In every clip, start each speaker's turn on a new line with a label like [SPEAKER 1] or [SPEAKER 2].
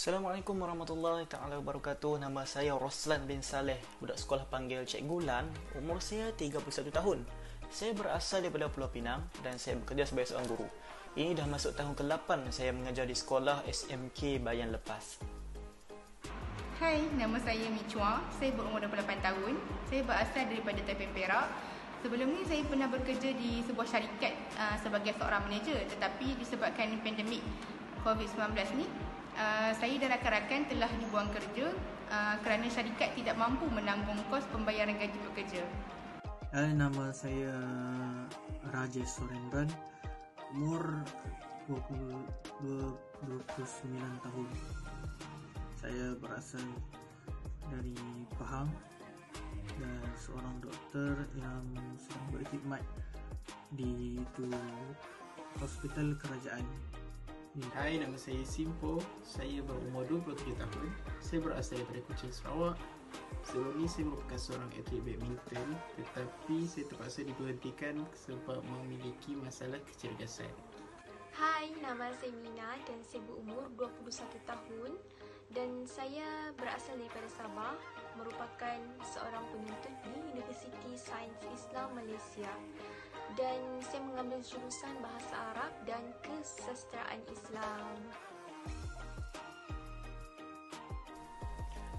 [SPEAKER 1] Assalamualaikum warahmatullahi taala wabarakatuh. Nama saya Roslan bin Saleh, budak sekolah panggil Cik Gulan. Umur saya 31 tahun. Saya berasal daripada Pulau Pinang dan saya bekerja sebagai seorang guru. Ini dah masuk tahun ke-8 saya mengajar di sekolah SMK Bayan Lepas.
[SPEAKER 2] Hai, nama saya Mi Chua. Saya berumur 28 tahun. Saya berasal daripada Taipei, Perak. Sebelum ni saya pernah bekerja di sebuah syarikat sebagai seorang manager, tetapi disebabkan pandemik COVID-19 ni, saya dan rakan-rakan telah dibuang kerja kerana syarikat tidak mampu menanggung kos pembayaran gaji pekerja.
[SPEAKER 3] Hai, nama saya Rajesh Sorendran. Umur 29 tahun. Saya berasal dari Pahang dan seorang doktor yang sedang berkhidmat di itu hospital kerajaan.
[SPEAKER 4] Hai, nama saya Simpo. Saya berumur 23 tahun. Saya berasal daripada Kuching, Sarawak. Sebelum ni saya merupakan seorang atlet badminton, tetapi saya terpaksa diberhentikan sebab memiliki masalah kecergasan.
[SPEAKER 5] Hai, nama saya Mina dan saya berumur 21 tahun dan saya berasal daripada Sabah, merupakan seorang penuntut di Universiti Sains Islam Malaysia dan saya mengambil jurusan Bahasa Arab dan Kesastraan Islam.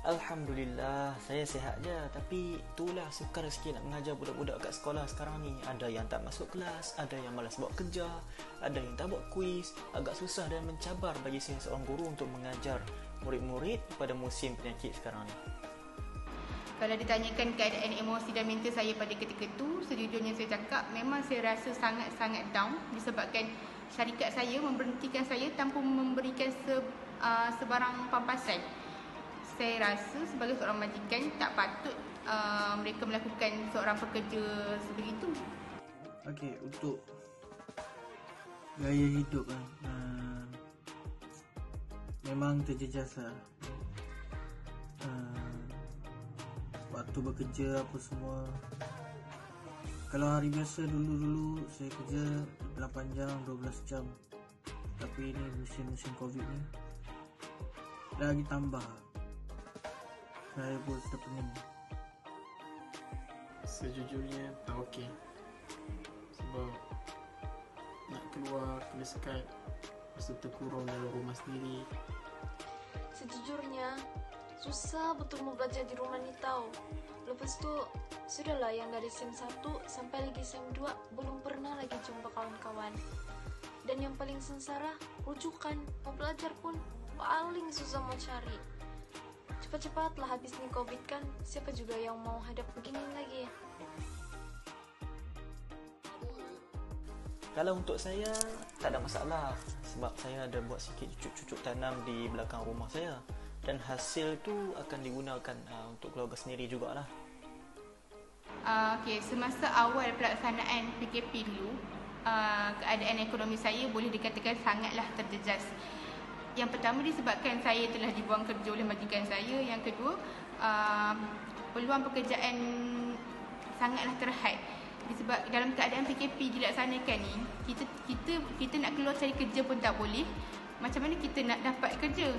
[SPEAKER 1] Alhamdulillah, saya sihat je. Tapi itulah sukar sikit nak mengajar budak-budak kat sekolah sekarang ni. Ada yang tak masuk kelas, ada yang malas buat kerja, ada yang tak buat kuis. Agak susah dan mencabar bagi saya seorang guru untuk mengajar murid-murid pada musim penyakit sekarang ni.
[SPEAKER 2] Kalau ditanyakan keadaan emosi dan mental saya pada ketika itu, sejujurnya saya cakap memang saya rasa sangat-sangat down disebabkan syarikat saya memberhentikan saya tanpa memberikan sebarang pampasan. Saya rasa sebagai seorang majikan tak patut mereka melakukan seorang pekerja sebegitu.
[SPEAKER 3] Okey, untuk gaya hidup memang terjejas lah. Waktu bekerja apa semua. Kalau hari biasa dulu saya kerja 8 jam, 12 jam. Tapi ini musim Covid ni lagi tambah. Saya pun sudah pening.
[SPEAKER 4] Sejujurnya tak okey. Sebab nak keluar kena sekat, lepas tu terkurung dalam rumah sendiri.
[SPEAKER 5] Sejujurnya, susah betul mau belajar di rumah ni tau. Lepas tu, sudahlah yang dari SEM 1 sampai lagi SEM 2 belum pernah lagi jumpa kawan-kawan. Dan yang paling sengsara, rujukan. Mau belajar pun paling susah mau cari. Cepat-cepatlah habis ni Covid kan, siapa juga yang mau hadap begini lagi.
[SPEAKER 1] Kalau untuk saya, tak ada masalah. Sebab saya ada buat sikit cucuk-cucuk tanam di belakang rumah saya. Dan hasil tu akan digunakan untuk keluarga sendiri jugalah.
[SPEAKER 2] Okey, semasa awal pelaksanaan PKP dulu, keadaan ekonomi saya boleh dikatakan sangatlah terjejas. Yang pertama disebabkan saya telah dibuang kerja oleh majikan saya. Yang kedua, peluang pekerjaan sangatlah terhad. Sebab dalam keadaan PKP dilaksanakan ni, kita nak keluar cari kerja pun tak boleh. Macam mana kita nak dapat kerja?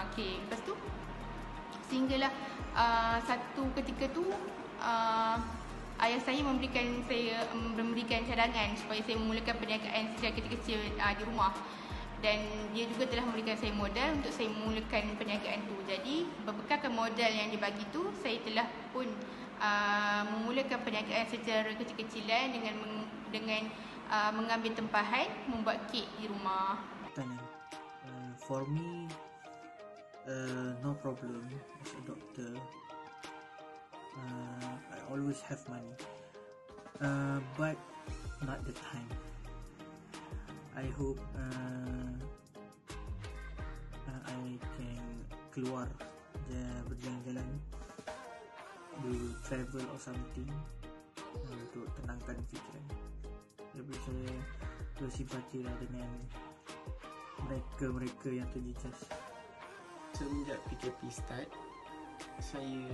[SPEAKER 2] Okey, lepas tu sehinggalah satu ketika tu ayah saya memberikan cadangan supaya saya memulakan perniagaan secara kecil-kecil di rumah. Dan dia juga telah memberikan saya modal untuk saya memulakan perniagaan tu. Jadi berbekalkan modal yang dibagi tu, saya telah pun memulakan perniagaan secara kecil-kecilan dengan mengambil tempahan membuat kek di rumah.
[SPEAKER 3] For me, no problem as a doctor. I always have money, but not the time. I hope I can keluar berjalan-jalan, do travel or something untuk tenangkan fikiran. Jadi saya bersimpati lah dengan mereka yang terjejas.
[SPEAKER 4] Semenjak PKP start, saya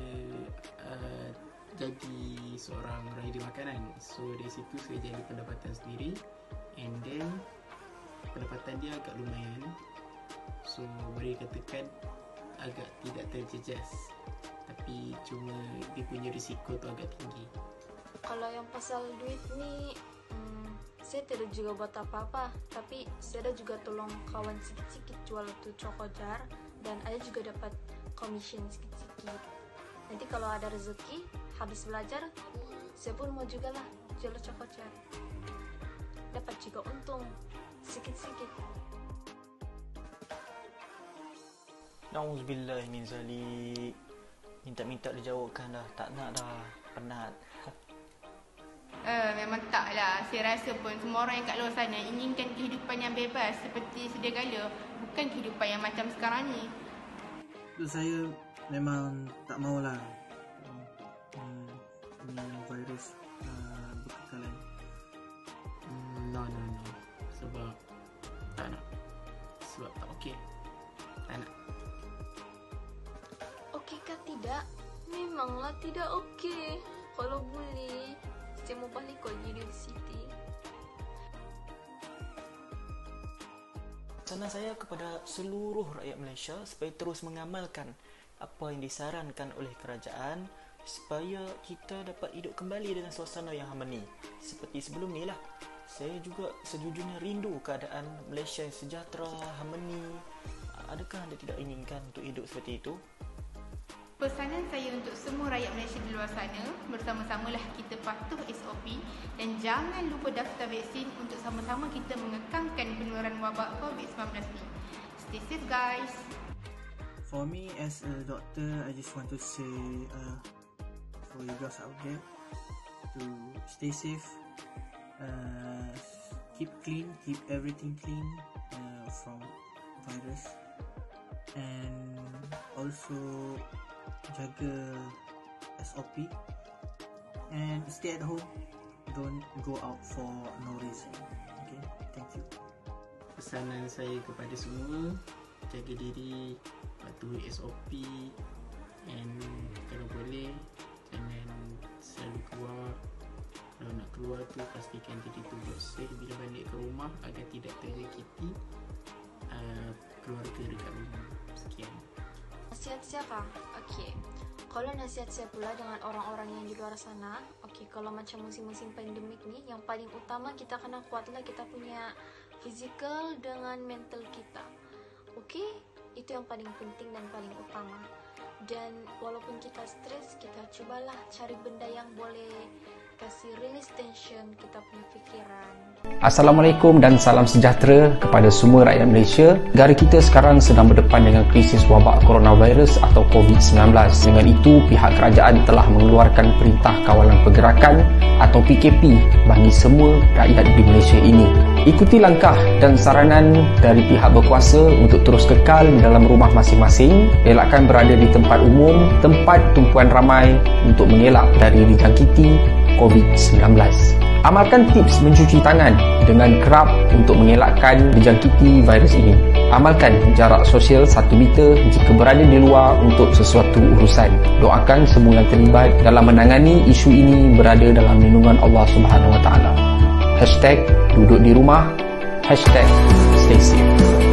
[SPEAKER 4] jadi seorang rider makanan. So dari situ saya jadi pendapatan sendiri, and then pendapatan dia agak lumayan. So boleh dikatakan agak tidak terjejas, tapi cuma dia punya risiko tu agak tinggi.
[SPEAKER 5] Kalau yang pasal duit ni, saya tidak juga buat apa-apa, tapi saya ada juga tolong kawan sikit-sikit jual tu cokojar, dan ada juga dapat commission sikit-sikit. Nanti kalau ada rezeki habis belajar, saya pun mau juga lah jual cokojar, dapat juga untung sikit-sikit.
[SPEAKER 1] Na'udzubillah min zalik. Minta-minta dijawabkan dah. Tak nak dah. Penat.
[SPEAKER 2] Memang tak lah. Saya rasa pun semua orang yang kat luar sana inginkan kehidupan yang bebas seperti sedia kala, bukan kehidupan yang macam sekarang ni.
[SPEAKER 3] Untuk saya memang tak maulah ini virus berkekalan.
[SPEAKER 4] No. Sebab tak nak. Sebab tak okey. Tak nak.
[SPEAKER 5] Okey kah tidak? Memanglah tidak okey. Kalau boleh, saya mau balik ke universiti.
[SPEAKER 1] Pesanan saya kepada seluruh rakyat Malaysia supaya terus mengamalkan apa yang disarankan oleh kerajaan supaya kita dapat hidup kembali dengan suasana yang harmoni. Seperti sebelum ni lah. Saya juga sejujurnya rindu keadaan Malaysia yang sejahtera, harmoni. Adakah anda tidak inginkan untuk hidup seperti itu?
[SPEAKER 2] Pesanan saya untuk semua rakyat Malaysia di luar sana, bersama-samalah kita patuh SOP dan jangan lupa daftar vaksin untuk sama-sama kita mengekangkan penularan wabak COVID-19 ni. Stay safe guys.
[SPEAKER 3] For me as a doctor, I just want to say for you guys out there to stay safe, keep clean, keep everything clean from virus, and also jaga SOP and stay at home, don't go out for no reason. Okay, thank you.
[SPEAKER 4] Pesanan saya kepada semua, jaga diri, patuhi SOP, and kalau boleh jangan selalu keluar. Kalau nak keluar tu pastikan diri tu bersih bila balik ke rumah agar tidak terjangkiti keluarga dekat rumah. Sekian.
[SPEAKER 5] Nasihat siapa? Okey. Kalau nasihat saya pula dengan orang-orang yang di luar sana, okey, kalau macam musim-musim pandemik ni, yang paling utama kita kena kuatlah kita punya fizikal dengan mental kita. Okey, itu yang paling penting dan paling utama. Dan walaupun kita stres, kita cubalah cari benda yang boleh kasih release tension kita punya fikiran.
[SPEAKER 6] Assalamualaikum dan salam sejahtera kepada semua rakyat Malaysia. Negara kita sekarang sedang berdepan dengan krisis wabak coronavirus atau COVID-19. Dengan itu, pihak kerajaan telah mengeluarkan Perintah Kawalan Pergerakan atau PKP bagi semua rakyat di Malaysia ini. Ikuti langkah dan saranan dari pihak berkuasa untuk terus kekal di dalam rumah masing-masing, elakkan berada di tempat umum, tempat tumpuan ramai untuk mengelak dari dijangkiti COVID-19. Amalkan tips mencuci tangan dengan kerap untuk mengelakkan dijangkiti virus ini. Amalkan jarak sosial 1 meter jika berada di luar untuk sesuatu urusan. Doakan semua yang terlibat dalam menangani isu ini berada dalam lindungan Allah Subhanahu Wa Taala. #duduk di rumah, #stay safe.